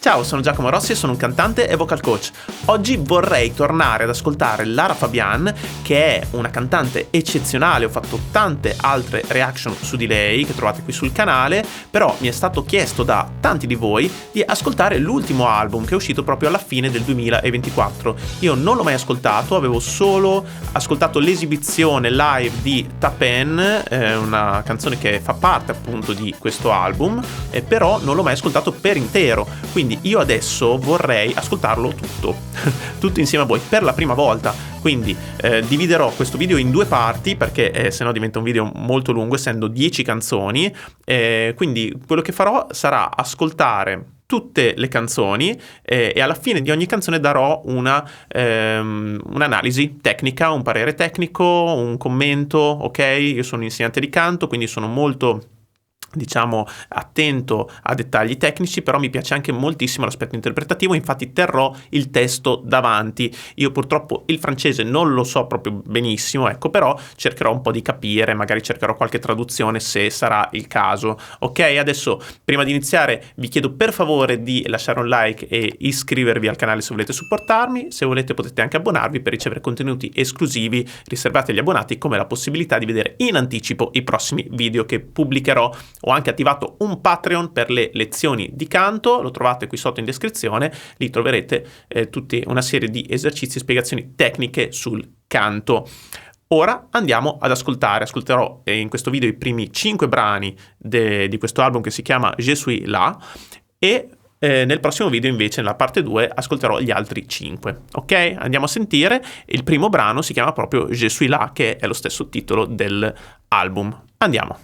Ciao, sono Giacomo Rossi e sono un cantante e vocal coach. Oggi vorrei tornare ad ascoltare Lara Fabian, che è una cantante eccezionale. Ho fatto tante altre reaction su di lei che trovate qui sul canale, però mi è stato chiesto da tanti di voi di ascoltare l'ultimo album che è uscito proprio alla fine del 2024. Io non l'ho mai ascoltato, avevo solo ascoltato l'esibizione live di Tapen, una canzone che fa parte appunto di questo album, però non l'ho mai ascoltato per intero. Quindi io adesso vorrei ascoltarlo tutto insieme a voi per la prima volta. Quindi dividerò questo video in due parti perché sennò diventa un video molto lungo, essendo 10 canzoni. Quindi quello che farò sarà ascoltare tutte le canzoni e alla fine di ogni canzone darò un'analisi tecnica, un parere tecnico, un commento, ok? Io sono insegnante di canto, quindi sono molto attento a dettagli tecnici, però mi piace anche moltissimo l'aspetto interpretativo, infatti terrò il testo davanti. Io purtroppo il francese non lo so proprio benissimo, ecco, però cercherò un po' di capire, magari cercherò qualche traduzione se sarà il caso. Ok, adesso prima di iniziare vi chiedo per favore di lasciare un like e iscrivervi al canale se volete supportarmi. Se volete potete anche abbonarvi per ricevere contenuti esclusivi riservati agli abbonati, come la possibilità di vedere in anticipo i prossimi video che pubblicherò. Ho anche attivato un Patreon per le lezioni di canto, lo trovate qui sotto in descrizione, lì troverete tutta una serie di esercizi e spiegazioni tecniche sul canto. Ora andiamo ad ascolterò in questo video i primi 5 brani di questo album che si chiama Je suis là, e nel prossimo video invece, nella parte 2, ascolterò gli altri 5. Ok? Andiamo a sentire. Il primo brano si chiama proprio Je suis là, che è lo stesso titolo dell'album. Andiamo.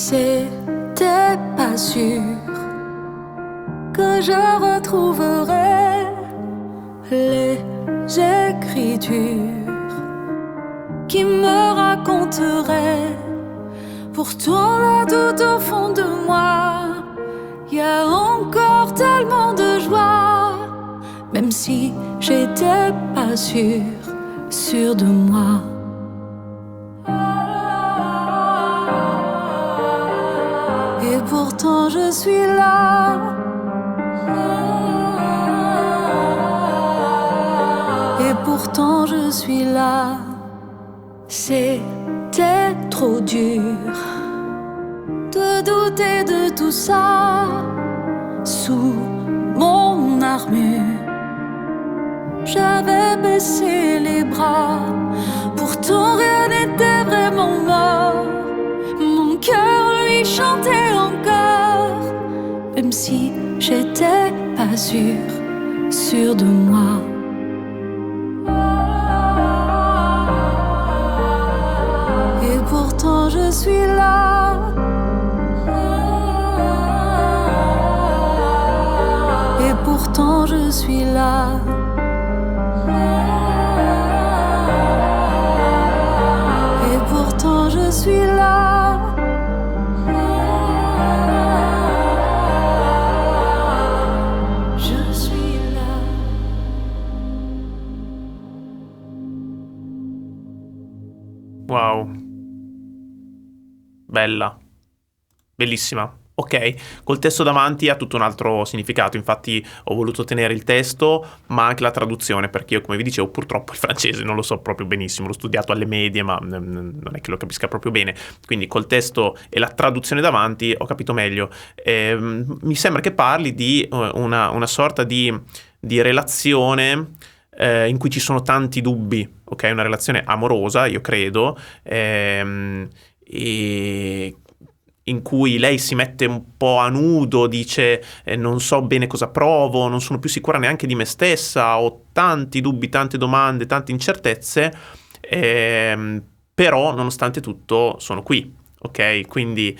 J'étais pas sûre que je retrouverais les écritures qui me raconteraient. Pourtant là tout au fond de moi, y a encore tellement de joie, même si j'étais pas sûre de moi. Et pourtant je suis là. Et pourtant je suis là. C'était trop dur de douter de tout ça. Sous mon armure, j'avais baissé les bras. Pourtant rien n'était vraiment mort. Mon cœur lui chantait encore, même si j'étais pas sûre de moi. Et pourtant je suis là. Et pourtant je suis là. Et pourtant je suis là. Wow, bella, bellissima. Ok, col testo davanti ha tutto un altro significato, infatti ho voluto tenere il testo ma anche la traduzione, perché io, come vi dicevo, purtroppo il francese non lo so proprio benissimo, l'ho studiato alle medie ma non è che lo capisca proprio bene, quindi col testo e la traduzione davanti ho capito meglio. Mi sembra che parli di una sorta di relazione in cui ci sono tanti dubbi, ok? Una relazione amorosa, io credo, e in cui lei si mette un po' a nudo, dice non so bene cosa provo, non sono più sicura neanche di me stessa, ho tanti dubbi, tante domande, tante incertezze, però nonostante tutto sono qui, ok? Quindi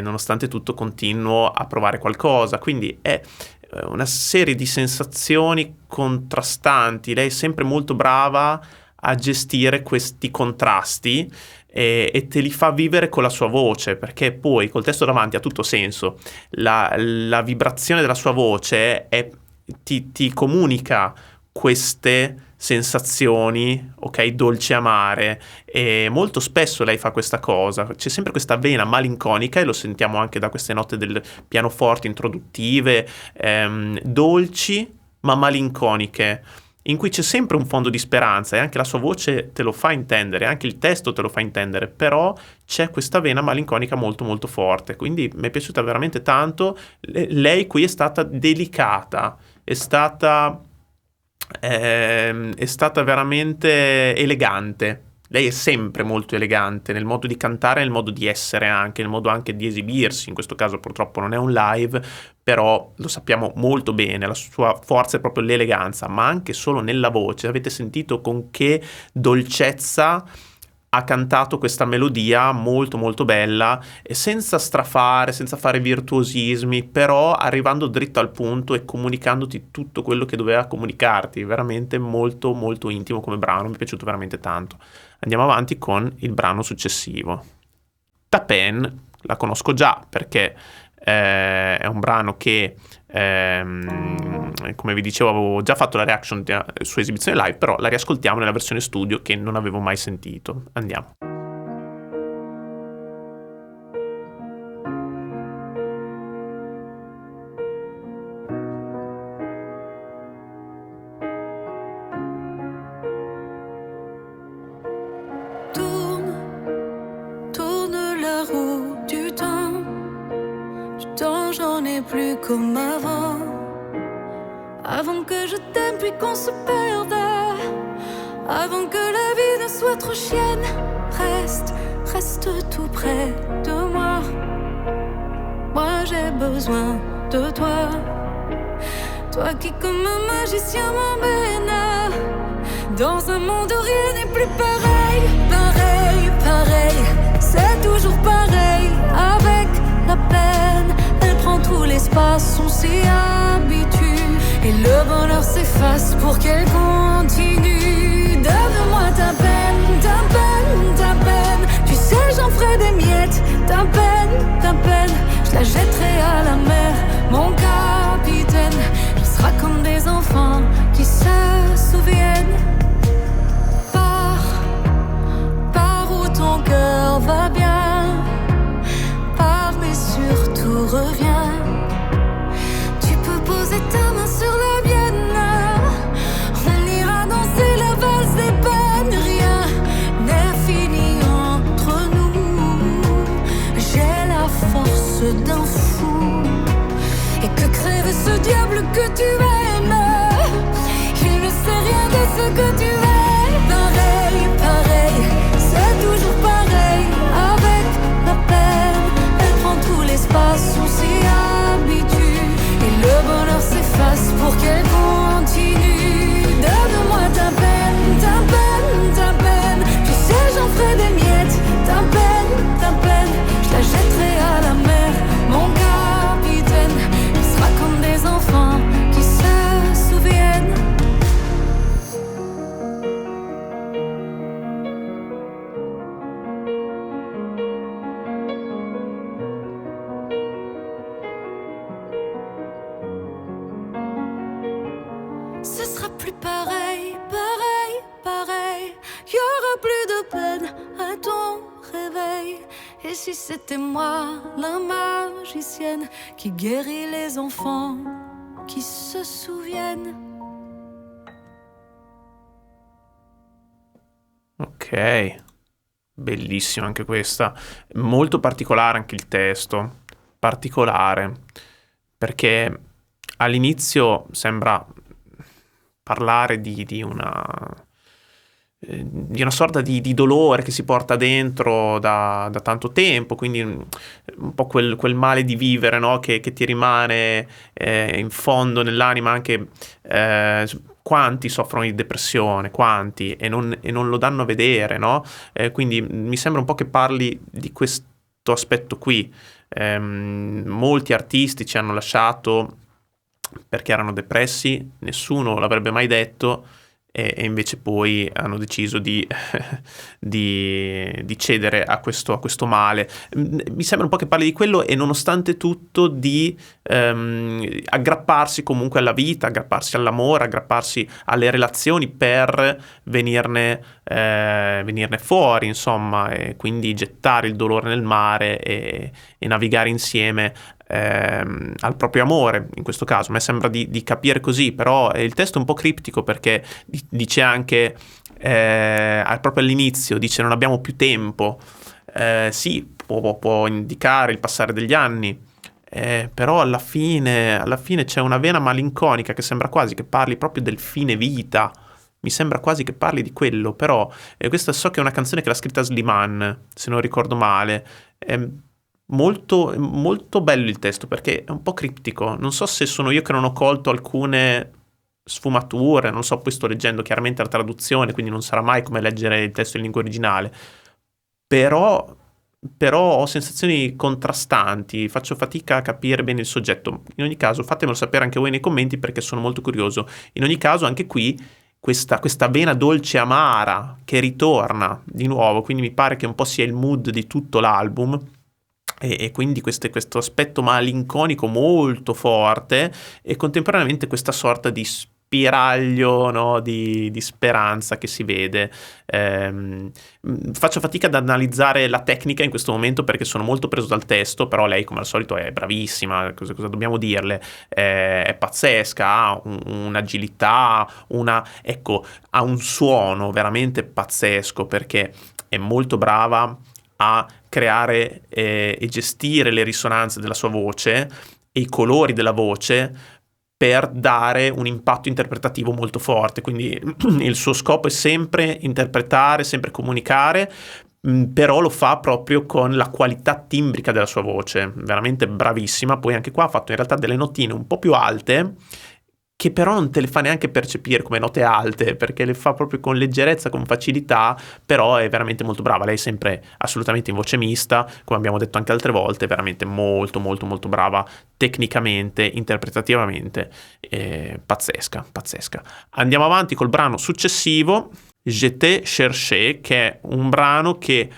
nonostante tutto continuo a provare qualcosa, quindi è una serie di sensazioni contrastanti. Lei è sempre molto brava a gestire questi contrasti e te li fa vivere con la sua voce, perché poi col testo davanti ha tutto senso. La vibrazione della sua voce ti comunica queste sensazioni, ok, dolci e amare, e molto spesso lei fa questa cosa. C'è sempre questa vena malinconica, e lo sentiamo anche da queste note del pianoforte introduttive, dolci ma malinconiche, in cui c'è sempre un fondo di speranza, e anche la sua voce te lo fa intendere, anche il testo te lo fa intendere, però c'è questa vena malinconica molto molto forte, quindi mi è piaciuta veramente tanto. Lei qui è stata delicata, è stata veramente elegante. Lei è sempre molto elegante nel modo di cantare, nel modo di essere, anche nel modo anche di esibirsi. In questo caso purtroppo non è un live, però lo sappiamo molto bene, la sua forza è proprio l'eleganza, ma anche solo nella voce. Avete sentito con che dolcezza ha cantato questa melodia molto molto bella, e senza strafare, senza fare virtuosismi, però arrivando dritto al punto e comunicandoti tutto quello che doveva comunicarti. Veramente molto molto intimo come brano, mi è piaciuto veramente tanto. Andiamo avanti con il brano successivo. Ta Pen la conosco già, perché è un brano che come vi dicevo avevo già fatto la reaction su esibizione live, però la riascoltiamo nella versione studio che non avevo mai sentito. Andiamo. Tourne la roue du temps, j'en ai plus comme avant que je t'aime puis qu'on se perde, avant que la vie ne soit trop chienne. Reste tout près de moi. Moi j'ai besoin de toi. Toi qui comme un magicien m'emmène dans un monde où rien n'est plus pareil. Pareil, c'est toujours pareil. Avec la peine, elle prend tout l'espace, on s'y habitue. Et le bonheur s'efface pour qu'elle continue. Donne-moi ta peine. Tu sais, j'en ferai des miettes. Ta peine, je la jetterai à la mer. Mon capitaine, on sera comme des enfants qui se souviennent. Pars où ton cœur va bien. Pars mais surtout reviens. Tu peux poser ta main sur la mienne. On ira danser la valse des peines. Rien n'est fini entre nous. J'ai la force d'un fou. Et que crève ce diable que tu aimes. Il ne sait rien de ce que tu aimes. Pareil, c'est toujours pareil. Avec la peine, elle prend tout l'espace, on s'y habitue. Et le bonheur s'efface pour qu'elle continue. Donne-moi ta peine. Tu sais, j'en ferai des miettes. Ta peine, je la jetterai à la mer. Mon capitaine, il sera comme des enfants qui se souviennent. Ce sera plus pareil. Y aura plus de peine à ton réveil. Et si c'était moi, la magicienne, qui guérit les enfants qui se souviennent. Ok, bellissima anche questa. Molto particolare anche il testo. Particolare, perché all'inizio sembra parlare di una di una sorta di dolore che si porta dentro da tanto tempo, quindi un po' quel male di vivere, no? che ti rimane in fondo nell'anima. Anche quanti soffrono di depressione, quanti, e non lo danno a vedere, no? Quindi mi sembra un po' che parli di questo aspetto qui. Molti artisti ci hanno lasciato perché erano depressi, nessuno l'avrebbe mai detto, e invece poi hanno deciso di cedere a questo male. Mi sembra un po' che parli di quello, e nonostante tutto di aggrapparsi comunque alla vita, aggrapparsi all'amore, aggrapparsi alle relazioni per venirne fuori, insomma, e quindi gettare il dolore nel mare e navigare insieme al proprio amore. In questo caso a me sembra di capire così, però il testo è un po' criptico, perché dice anche proprio all'inizio, dice non abbiamo più tempo. Sì, può indicare il passare degli anni, però alla fine c'è una vena malinconica che sembra quasi che parli proprio del fine vita. Mi sembra quasi che parli di quello, però questa so che è una canzone che l'ha scritta Slimane, se non ricordo male. Molto, molto bello il testo, perché è un po' criptico. Non so se sono io che non ho colto alcune sfumature, non so, poi sto leggendo chiaramente la traduzione, quindi non sarà mai come leggere il testo in lingua originale, però ho sensazioni contrastanti, faccio fatica a capire bene il soggetto. In ogni caso fatemelo sapere anche voi nei commenti, perché sono molto curioso. In ogni caso anche qui questa vena dolce amara che ritorna di nuovo, quindi mi pare che un po' sia il mood di tutto l'album. E quindi questo aspetto malinconico molto forte, e contemporaneamente questa sorta di spiraglio, no? di speranza che si vede. Faccio fatica ad analizzare la tecnica in questo momento, perché sono molto preso dal testo, però lei come al solito è bravissima, cosa dobbiamo dirle? È pazzesca, ha un'agilità, ha un suono veramente pazzesco, perché è molto brava a creare e gestire le risonanze della sua voce e i colori della voce per dare un impatto interpretativo molto forte. Quindi il suo scopo è sempre interpretare, sempre comunicare, però lo fa proprio con la qualità timbrica della sua voce, veramente bravissima. Poi anche qua ha fatto in realtà delle notine un po' più alte, che però non te le fa neanche percepire come note alte, perché le fa proprio con leggerezza, con facilità, però è veramente molto brava. Lei è sempre assolutamente in voce mista, come abbiamo detto anche altre volte, veramente molto molto molto brava tecnicamente, interpretativamente, pazzesca. Andiamo avanti col brano successivo, Je t'ai cherché, che è un brano che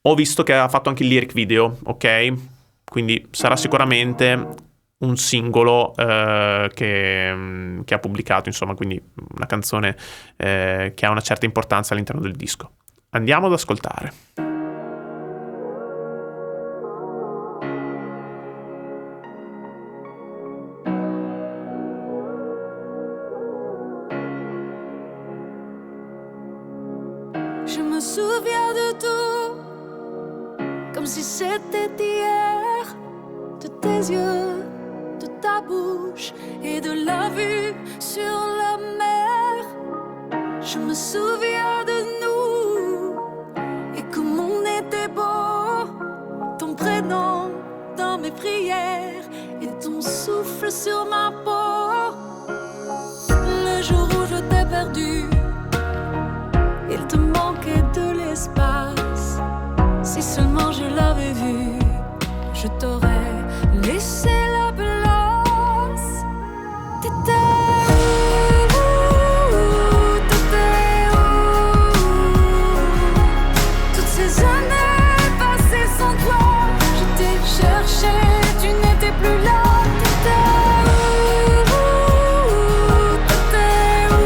ho visto che ha fatto anche il lyric video, ok? Quindi sarà sicuramente un singolo che ha pubblicato, insomma, quindi una canzone che ha una certa importanza all'interno del disco. Andiamo ad ascoltare. Je me souviens de tout, comme si c'était hier, de tes yeux, de ta bouche et de la vue sur la mer. Je me souviens de nous et comme on était beau, ton prénom dans mes prières et ton souffle sur ma peau. Le jour où je t'ai perdu, il te manquait de l'espace. Si seulement je l'avais vu, je t'aurais laissé la place. T'étais où? T'étais où? Toutes ces années passées sans toi, je t'ai cherché, tu n'étais plus là. T'étais où? T'étais où?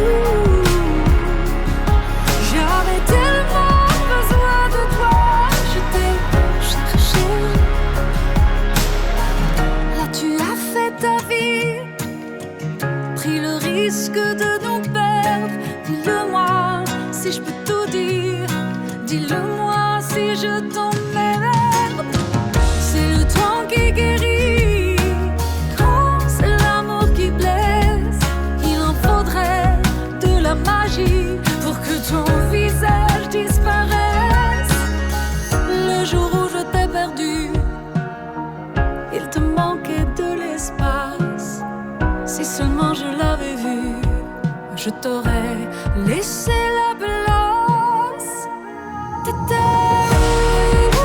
J'avais tellement besoin de toi, je t'ai cherché. Là tu as fait ta vie, pris le risque de nous perdre. Dis-le-moi si je peux tout dire, dis-le-moi si je t'emmerde. C'est le temps qui guérit, quand c'est l'amour qui blesse. Il en faudrait de la magie pour que ton visage je t'aurais laissé la place. T'étais où?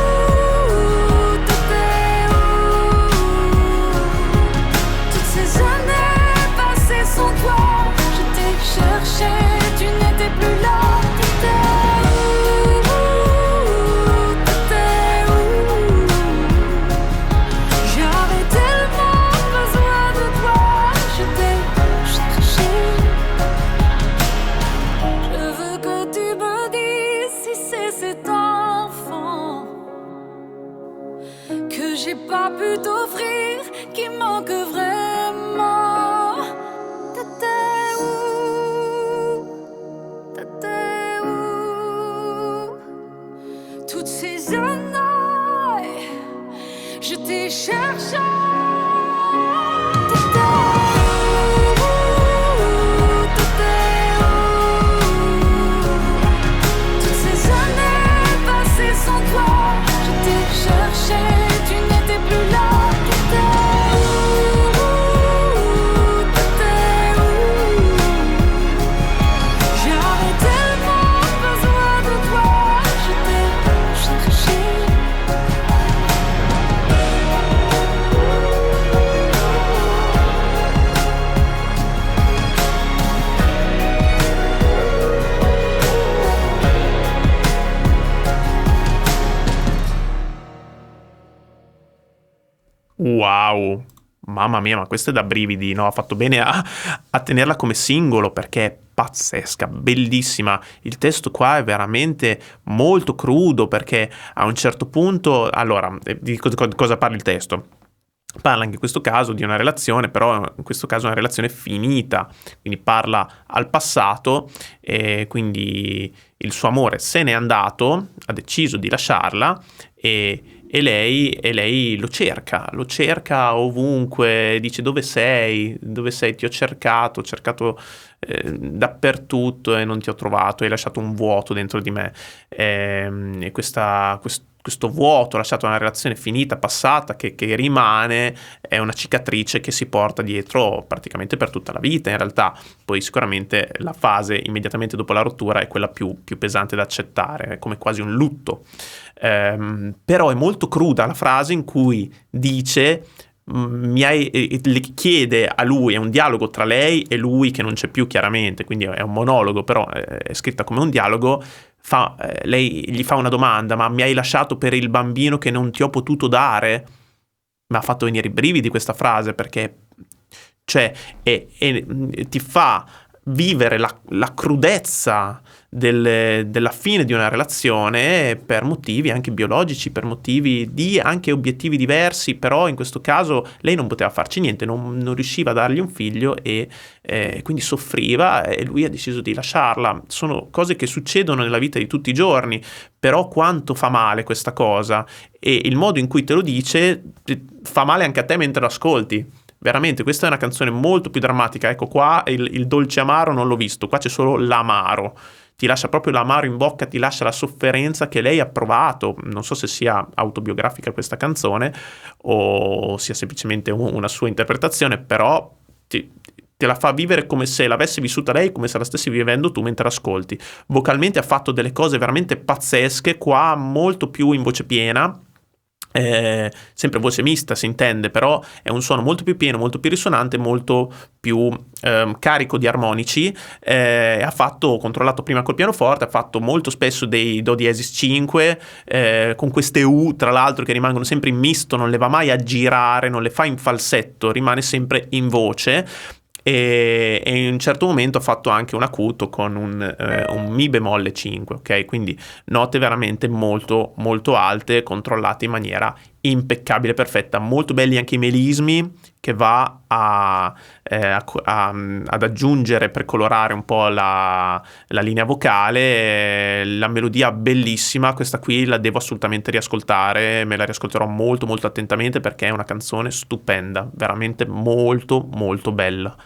T'étais où? Toutes ces années passées sans toi, je t'ai cherché, tu n'étais plus là. J'ai pas pu t'offrir, qui manque vraiment. T'étais où? T'étais où? Toutes ces années, je t'ai cherché. Wow, mamma mia, ma questo è da brividi, no? Ha fatto bene a tenerla come singolo perché è pazzesca, bellissima. Il testo qua è veramente molto crudo perché a un certo punto, allora, di cosa parla il testo? Parla anche in questo caso di una relazione, però in questo caso è una relazione finita, quindi parla al passato e quindi il suo amore se n'è andato, ha deciso di lasciarla e lei lo cerca ovunque, dice dove sei, ti ho cercato dappertutto e non ti ho trovato, hai lasciato un vuoto dentro di me e questo vuoto lasciato da una relazione finita, passata, che rimane, è una cicatrice che si porta dietro praticamente per tutta la vita in realtà. Poi sicuramente la fase immediatamente dopo la rottura è quella più pesante da accettare, è come quasi un lutto. Però è molto cruda la frase in cui dice le chiede a lui, è un dialogo tra lei e lui che non c'è più chiaramente, quindi è un monologo, però è scritta come un dialogo. Lei gli fa una domanda: ma mi hai lasciato per il bambino che non ti ho potuto dare? Mi ha fatto venire i brividi questa frase perché ti fa vivere la crudezza della fine di una relazione per motivi anche biologici, per motivi di anche obiettivi diversi, però in questo caso lei non poteva farci niente, non riusciva a dargli un figlio e quindi soffriva e lui ha deciso di lasciarla. Sono cose che succedono nella vita di tutti i giorni, però quanto fa male questa cosa e il modo in cui te lo dice fa male anche a te mentre lo ascolti. Veramente, questa è una canzone molto più drammatica. Ecco, qua il dolce amaro non l'ho visto, qua c'è solo l'amaro. Ti lascia proprio l'amaro in bocca, ti lascia la sofferenza che lei ha provato. Non so se sia autobiografica questa canzone o sia semplicemente una sua interpretazione, però te la fa vivere come se l'avesse vissuta lei, come se la stessi vivendo tu mentre ascolti. Vocalmente ha fatto delle cose veramente pazzesche, qua molto più in voce piena. Sempre voce mista si intende, però è un suono molto più pieno, molto più risonante, molto più carico di armonici. Ha controllato prima col pianoforte, ha fatto molto spesso dei do diesis 5 con queste U tra l'altro che rimangono sempre in misto, non le va mai a girare, non le fa in falsetto, rimane sempre in voce. E in un certo momento ha fatto anche un acuto con un mi bemolle 5, ok? Quindi note veramente molto molto alte, controllate in maniera impeccabile, perfetta. Molto belli anche i melismi che va ad aggiungere per colorare un po' la linea vocale. La melodia bellissima, questa qui la devo assolutamente riascoltare, me la riascolterò molto molto attentamente perché è una canzone stupenda, veramente molto molto bella.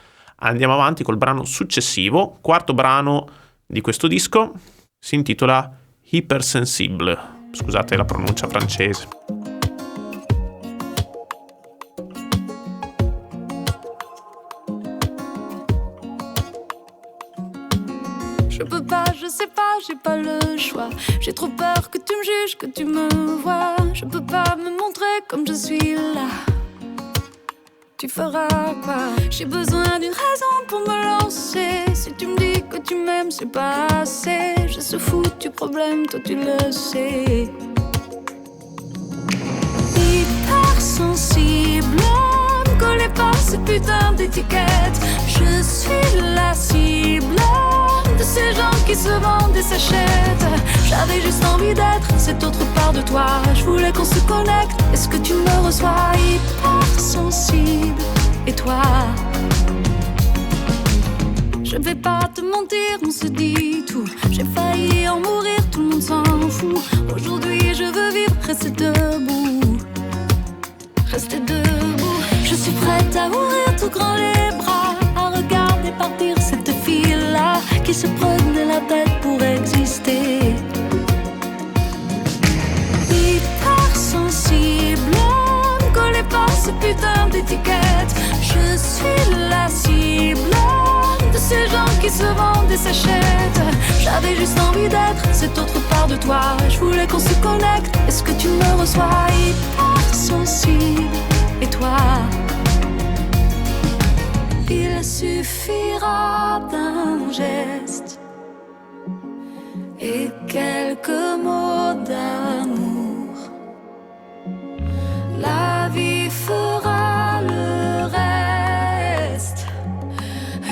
Andiamo avanti col brano successivo, quarto brano di questo disco, si intitola Hypersensible. Scusate la pronuncia francese. j'ai pas le choix. J'ai trop peur que tu me juges, que tu me vois. Je peux pas me montrer comme je suis là. Tu feras quoi? J'ai besoin d'une raison pour me lancer. Si tu me dis que tu m'aimes, c'est pas assez. Je suis foutu problème, toi tu le sais. Hypersensible, ne collez pas cette putain d'étiquette. Je suis la cible de ces gens qui se vendent et s'achètent. J'avais juste envie d'être cette autre part de toi. Je voulais qu'on se connecte, est-ce que tu me reçois? Hypersensible, et toi? Je vais pas te mentir, on se dit tout. J'ai failli en mourir, tout le monde s'en fout. Aujourd'hui je veux vivre, rester debout. Rester debout. Je suis prête à ouvrir tout grand les bras, à regarder partir cette fille-là qui se prenait la tête pour exister. Hypersensible, ne collez pas cette putain d'étiquette. Je suis la cible de ces gens qui se vendent et s'achètent. J'avais juste envie d'être cette autre part de toi. Je voulais qu'on se connecte, est-ce que tu me reçois? Hypersensible, et toi? Il suffira d'un geste et quelques mots d'amour. La vie fera le reste.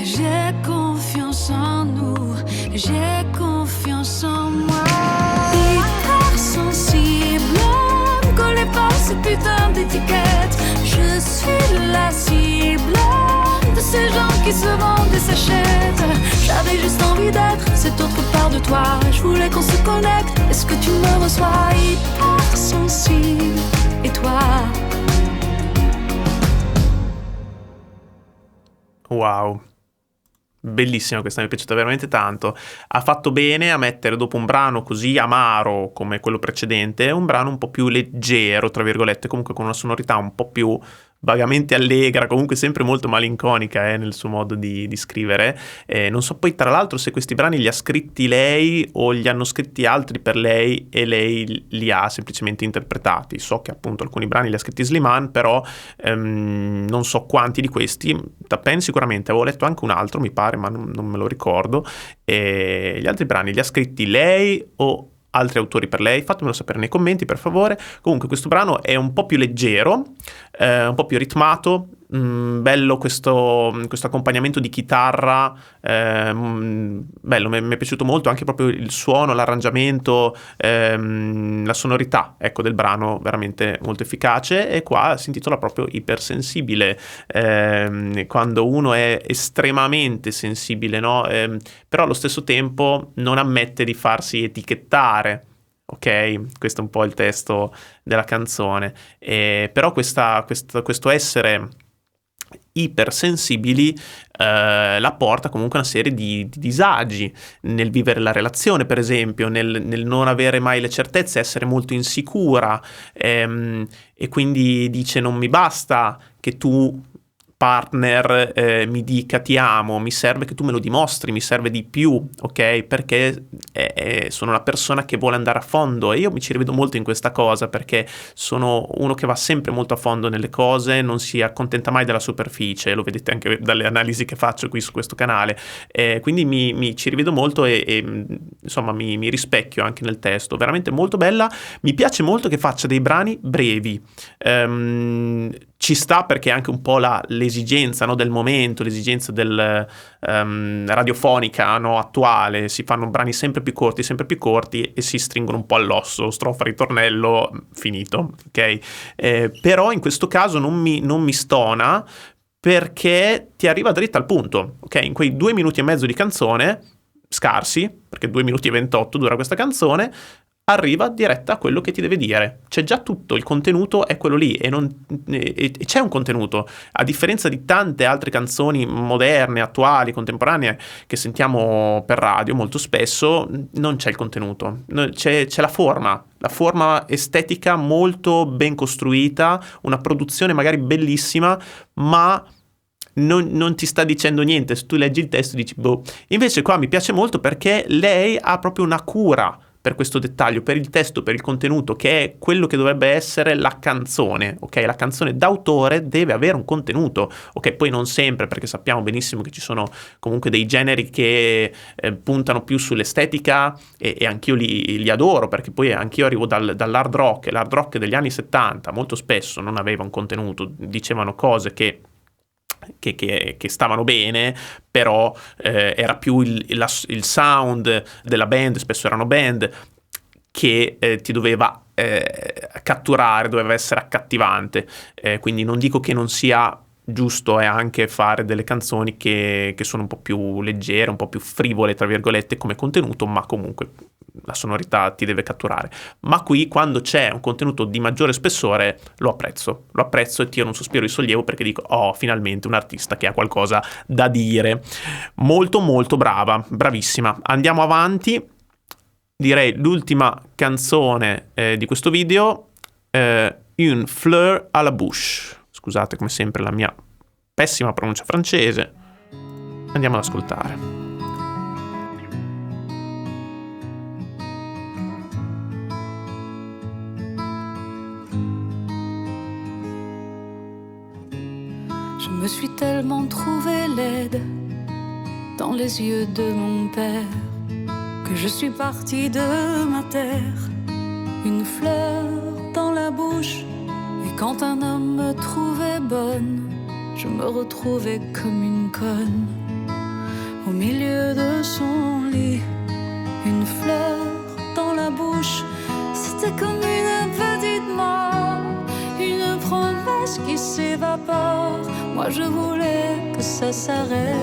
J'ai confiance en nous, j'ai confiance en moi. Hypersensible, ne collez pas cette putain d'étiquette. Je suis la cible de ces gens qui se vendent et s'achètent. J'avais juste envie d'être cette autre part de toi. Je voulais qu'on se connecte, est-ce que tu me reçois? Hypersensible, et toi? Wow, bellissima questa, mi è piaciuta veramente tanto. Ha fatto bene a mettere, dopo un brano così amaro come quello precedente, un brano un po' più leggero, tra virgolette, comunque con una sonorità un po' più vagamente allegra, comunque sempre molto malinconica nel suo modo di scrivere. Non so poi tra l'altro se questi brani li ha scritti lei o li hanno scritti altri per lei e lei li ha semplicemente interpretati. So che appunto alcuni brani li ha scritti Slimane, però non so quanti di questi. Tappen sicuramente, avevo letto anche un altro mi pare, ma non me lo ricordo. E gli altri brani li ha scritti lei o altri autori per lei? Fatemelo sapere nei commenti, per favore. Comunque questo brano è un po' più leggero, un po' più ritmato, bello questo accompagnamento di chitarra, bello, mi è piaciuto molto anche proprio il suono, l'arrangiamento, la sonorità, ecco, del brano, veramente molto efficace. E qua si intitola proprio Ipersensibile, quando uno è estremamente sensibile, no? Però allo stesso tempo non ammette di farsi etichettare. Ok, questo è un po' il testo della canzone, però questo essere ipersensibili la porta comunque a una serie di disagi nel vivere la relazione, per esempio, nel non avere mai le certezze, essere molto insicura, e quindi dice: non mi basta che tu, partner, mi dica ti amo, mi serve che tu me lo dimostri, mi serve di più, ok? Perché sono una persona che vuole andare a fondo, e io mi ci rivedo molto in questa cosa, perché sono uno che va sempre molto a fondo nelle cose, non si accontenta mai della superficie, lo vedete anche dalle analisi che faccio qui su questo canale, quindi mi ci rivedo molto e insomma mi rispecchio anche nel testo. Veramente molto bella. Mi piace molto che faccia dei brani brevi, ci sta, perché è anche un po' l'esigenza, no, del momento, l'esigenza del radiofonica, no, attuale. Si fanno brani sempre più corti e si stringono un po' all'osso, strofa, ritornello, finito, ok? Però in questo caso non mi stona, perché ti arriva dritta al punto, ok? In quei 2 minuti e mezzo di canzone, scarsi, perché 2 minuti e 28 dura questa canzone, arriva diretta a quello che ti deve dire. C'è già tutto, il contenuto è quello lì, e c'è un contenuto, a differenza di tante altre canzoni moderne, attuali, contemporanee che sentiamo per radio molto spesso. Non c'è il contenuto, c'è la forma estetica molto ben costruita, una produzione magari bellissima, ma non ti sta dicendo niente. Se tu leggi il testo dici boh. Invece qua mi piace molto perché lei ha proprio una cura per questo dettaglio, per il testo, per il contenuto, che è quello che dovrebbe essere la canzone, ok? La canzone d'autore deve avere un contenuto, ok? Poi non sempre, perché sappiamo benissimo che ci sono comunque dei generi che puntano più sull'estetica e anch'io li adoro, perché poi anch'io arrivo dall'hard rock, e l'hard rock degli anni 70 molto spesso non aveva un contenuto, dicevano cose che stavano bene, però era più il sound della band, spesso erano band, che ti doveva catturare, doveva essere accattivante. Quindi non dico che non sia giusto anche fare delle canzoni che sono un po' più leggere, un po' più frivole, tra virgolette, come contenuto, ma comunque la sonorità ti deve catturare. Ma qui, quando c'è un contenuto di maggiore spessore, lo apprezzo e tiro un sospiro di sollievo, perché dico, oh, finalmente un artista che ha qualcosa da dire. Molto molto brava, bravissima. Andiamo avanti. Direi l'ultima canzone di questo video, Un fleur à la bouche. Scusate come sempre la mia pessima pronuncia francese. Andiamo ad ascoltare. Je me suis tellement trouvée laide dans les yeux de mon père que je suis partie de ma terre, une fleur dans la bouche. Et quand un homme me trouvait bonne, je me retrouvais comme une conne au milieu de son lit, une fleur dans la bouche. C'était comme une petite mort, une promesse qui s'évapore. Moi je voulais que ça s'arrête.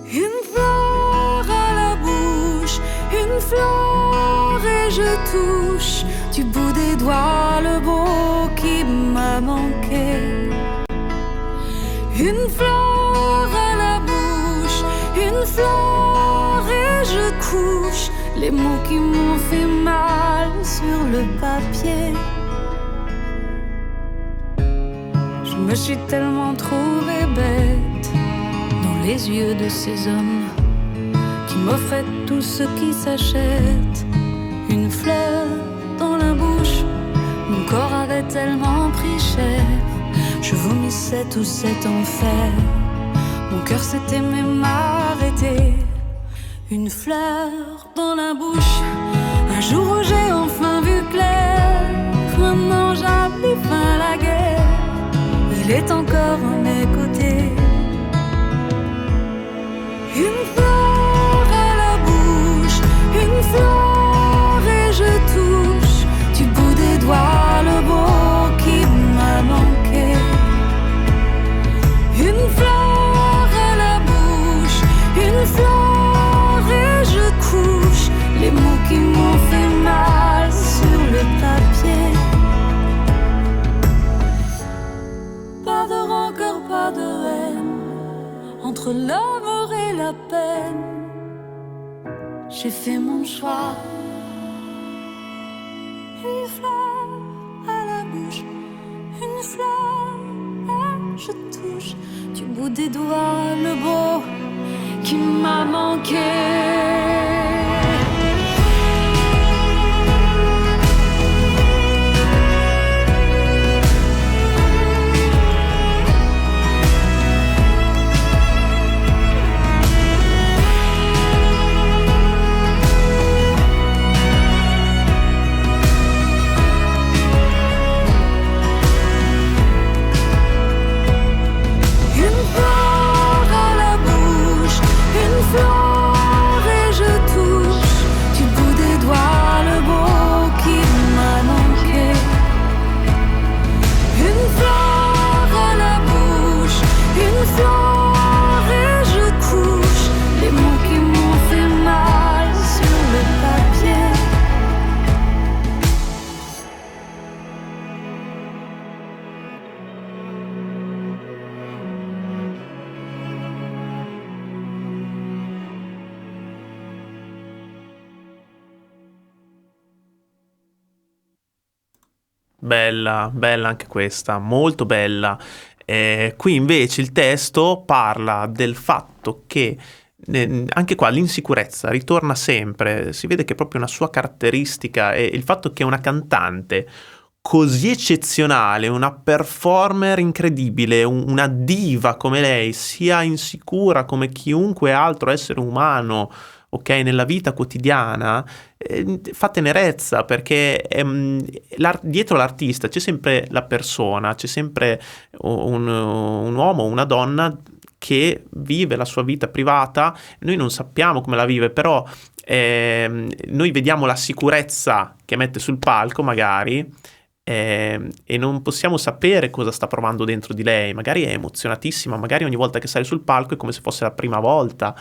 Une fleur à la bouche, une fleur et je touche du bout des doigts le beau qui m'a manqué. Une fleur à la bouche, une fleur et je couche les mots qui m'ont fait mal sur le papier. Je me suis tellement trouvée bête dans les yeux de ces hommes qui m'offraient tout ce qui s'achète. Une fleur dans la bouche, mon corps avait tellement pris cher. Je vomissais tout cet enfer, mon cœur s'était même arrêté. Une fleur dans la bouche, un jour où j'ai enfin vu clair, un ange a mis fin à la guerre. Il est encore à mes côtés. Une fleur à la bouche, une fleur et je touche du bout des doigts le beau qui m'a manqué. Une fleur à la bouche, une fleur et je couche les mots qui m'ont fait mal sur le papier. Pas de rancœur, pas de haine, entre l'amour et la peine, j'ai fait mon choix. Une fleur à la bouche, une fleur et je touche du bout des doigts le beau qui m'a manqué. Bella, bella anche questa, molto bella. Qui invece il testo parla del fatto che anche qua l'insicurezza ritorna sempre, si vede che è proprio una sua caratteristica, e il fatto che una cantante così eccezionale, una performer incredibile, una diva come lei, sia insicura come chiunque altro essere umano, ok, nella vita quotidiana, fa tenerezza, perché dietro l'artista c'è sempre la persona, c'è sempre un uomo, una donna che vive la sua vita privata. Noi non sappiamo come la vive, però noi vediamo la sicurezza che mette sul palco magari, e non possiamo sapere cosa sta provando dentro di lei. Magari è emozionatissima, magari ogni volta che sale sul palco è come se fosse la prima volta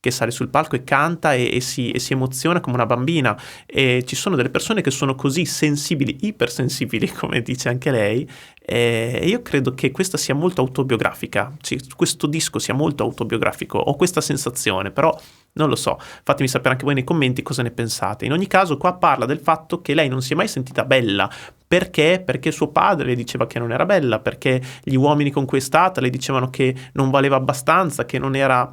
che sale sul palco e canta e si emoziona come una bambina. E ci sono delle persone che sono così sensibili, ipersensibili, come dice anche lei, e io credo che questa sia molto autobiografica, questo disco sia molto autobiografico, ho questa sensazione, però non lo so, fatemi sapere anche voi nei commenti cosa ne pensate. In ogni caso qua parla del fatto che lei non si è mai sentita bella. Perché? Perché suo padre le diceva che non era bella, perché gli uomini con cui è stata le dicevano che non valeva abbastanza, che non era,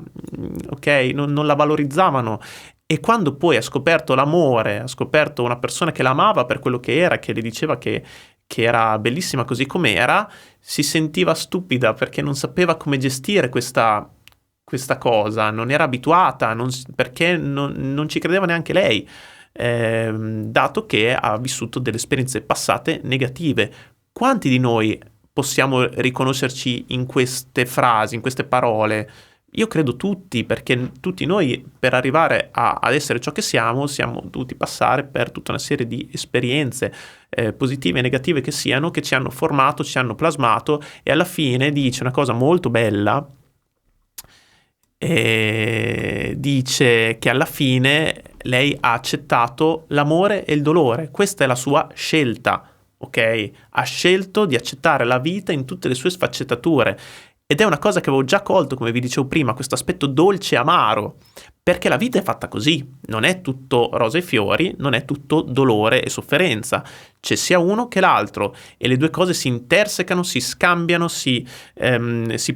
ok, non la valorizzavano. E quando poi ha scoperto l'amore, ha scoperto una persona che l'amava per quello che era, che le diceva che era bellissima così com'era, si sentiva stupida perché non sapeva come gestire questa cosa, non era abituata, perché non ci credeva neanche lei. Dato che ha vissuto delle esperienze passate negative. Quanti di noi possiamo riconoscerci in queste frasi, in queste parole? Io credo tutti, perché tutti noi per arrivare ad essere ciò che siamo dovuti passare per tutta una serie di esperienze positive e negative che siano, che ci hanno formato, ci hanno plasmato, e alla fine dice una cosa molto bella. E dice che alla fine lei ha accettato l'amore e il dolore. Questa è la sua scelta, ok? Ha scelto di accettare la vita in tutte le sue sfaccettature, ed è una cosa che avevo già colto, come vi dicevo prima, questo aspetto dolce e amaro, perché la vita è fatta così, non è tutto rose e fiori, non è tutto dolore e sofferenza, c'è sia uno che l'altro, e le due cose si intersecano, si scambiano, si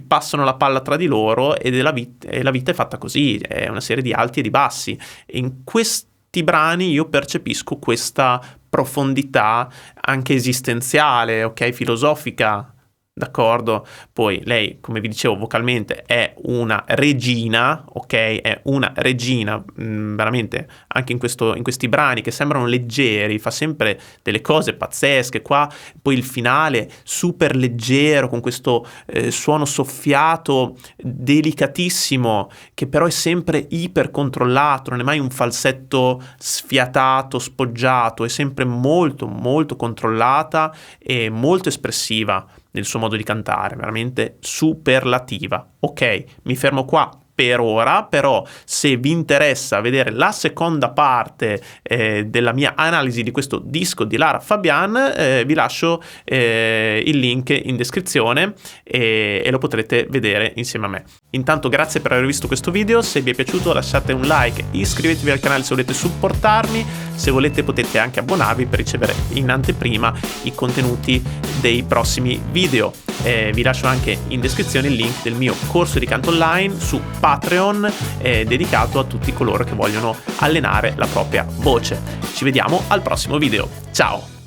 passano la palla tra di loro, e la vita è fatta così, è una serie di alti e di bassi. E in questi brani io percepisco questa profondità anche esistenziale, ok, filosofica. D'accordo? Poi lei, come vi dicevo, vocalmente è una regina, ok? È una regina, veramente, anche in questi brani che sembrano leggeri, fa sempre delle cose pazzesche. Qua poi il finale super leggero, con questo suono soffiato delicatissimo, che però è sempre iper controllato, non è mai un falsetto sfiatato, spoggiato, è sempre molto molto controllata e molto espressiva nel suo modo di cantare, veramente superlativa. Ok, mi fermo qua per ora, però se vi interessa vedere la seconda parte della mia analisi di questo disco di Lara Fabian, vi lascio il link in descrizione e lo potrete vedere insieme a me. Intanto grazie per aver visto questo video, se vi è piaciuto lasciate un like, iscrivetevi al canale se volete supportarmi, se volete potete anche abbonarvi per ricevere in anteprima i contenuti dei prossimi video. Vi lascio anche in descrizione il link del mio corso di canto online su Patreon, dedicato a tutti coloro che vogliono allenare la propria voce. Ci vediamo al prossimo video, ciao!